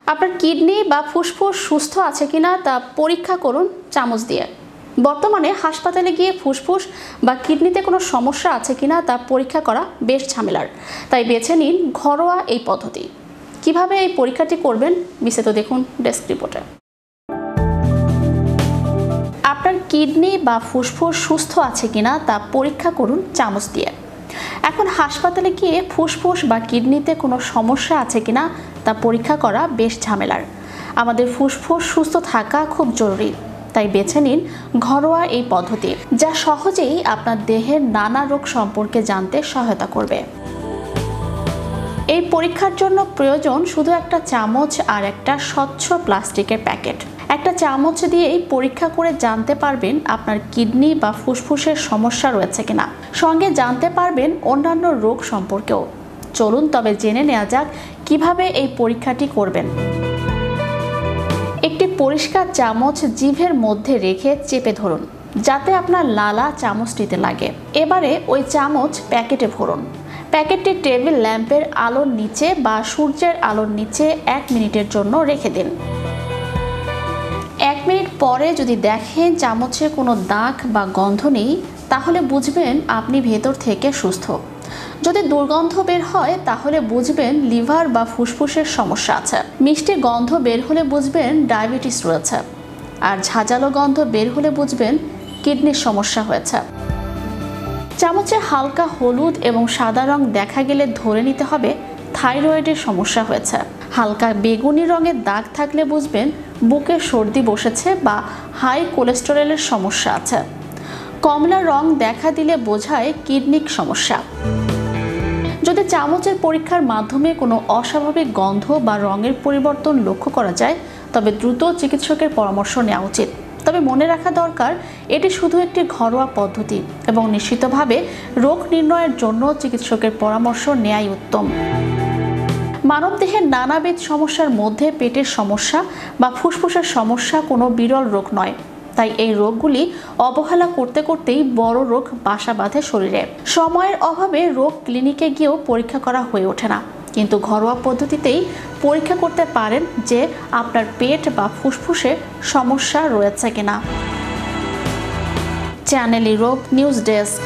আপনার কিডনি বা ফুসফুস সুস্থ আছে কিনা তা পরীক্ষা করুন চামচ দিয়ে। বর্তমানে হাসপাতালে গিয়ে ফুসফুস বা কিডনিতে কোনো সমস্যা আছে কিনা তা পরীক্ষা করা বেশ ঝামেলার, তাই বেছে নিন ঘরোয়া এই পদ্ধতি। কিভাবে এই পরীক্ষাটি করবেন বিস্তারিত দেখুন ডেস্ক রিপোর্টে। আপনার কিডনি বা ফুসফুস সুস্থ আছে কিনা তা পরীক্ষা করুন চামচ দিয়ে। এখন হাসপাতালে গিয়ে ফুসফুস বা কিডনিতে কোনো সমস্যা আছে কিনা তা পরীক্ষা করা বেশ ঝামেলার। আমাদের ফুসফুস সুস্থ থাকা খুব জরুরি, তাই বেছে নিন ঘরোয়া এই পদ্ধতি, যা সহজেই আপনার দেহের নানা রোগ সম্পর্কে জানতে সহায়তা করবে। এই পরীক্ষার জন্য প্রয়োজন শুধু একটা চামচ আর একটা স্বচ্ছ প্লাস্টিকের প্যাকেট। একটা চামচ দিয়েই পরীক্ষা করে জানতে পারবেন আপনার কিডনি বা ফুসফুসের সমস্যা রয়েছে কিনা, সঙ্গে জানতে পারবেন অন্যান্য রোগ সম্পর্কেও। চলুন তবে জেনে নেওয়া যাক কিভাবে এই পরীক্ষাটি করবেন। একটি পরিষ্কার চামচ জিভের মধ্যে রেখে চেপে ধরুন, যাতে আপনার লালা চামচটিতে লাগে। এবারে ওই চামচ প্যাকেটে ভরুন। প্যাকেটটি টেবিল ল্যাম্পের আলোর নিচে বা সূর্যের আলোর নিচে 1 মিনিটের জন্য রেখে দিন। 1 মিনিট পরে যদি দেখেন চামচে কোনো দাগ বা গন্ধ নেই, তাহলে বুঝবেন আপনি ভেতর থেকে সুস্থ। যদি দুর্গন্ধ বের হয় তাহলে বুঝবেন লিভার বা ফুসফুসের সমস্যা আছে। মিষ্টি গন্ধ বের হলে বুঝবেন ডায়াবেটিস রয়েছে। আর ঝাঁঝালো গন্ধ বের হলে বুঝবেন কিডনির সমস্যা হয়েছে। চামচে হালকা হলুদ এবং সাদা রং দেখা গেলে ধরে নিতে হবে থাইরয়েডের সমস্যা হয়েছে। হালকা বেগুনি রঙের দাগ থাকলে বুঝবেন বুকে সর্দি বসেছে বা হাই কোলেস্টেরলের সমস্যা আছে। কমলা রং দেখা দিলে বোঝায় কিডনির সমস্যা। যদি চামচের পরীক্ষার মাধ্যমে কোনো অস্বাভাবিক গন্ধ বা রঙের পরিবর্তন লক্ষ্য করা যায়, তবে দ্রুত চিকিৎসকের পরামর্শ নেওয়া উচিত। তবে মনে রাখা দরকার, এটি শুধু একটি ঘরোয়া পদ্ধতি এবং নিশ্চিতভাবে রোগ নির্ণয়ের জন্য চিকিৎসকের পরামর্শ নেওয়াই উত্তম। মানবদেহের নানাবিধ সমস্যার মধ্যে পেটের সমস্যা বা ফুসফুসের সমস্যা কোনো বিরল রোগ নয়, তাই এই রোগগুলি অবহেলা করতে করতেই বড় রোগ বাসা বাঁধে শরীরে। সময়ের অভাবে রোগ ক্লিনিকে গিয়েও পরীক্ষা করা হয়ে ওঠে না, কিন্তু ঘরোয়া পদ্ধতিতেই পরীক্ষা করতে পারেন যে আপনার পেট বা ফুসফুসে সমস্যা রয়েছে কিনা। Channel Europe news desk.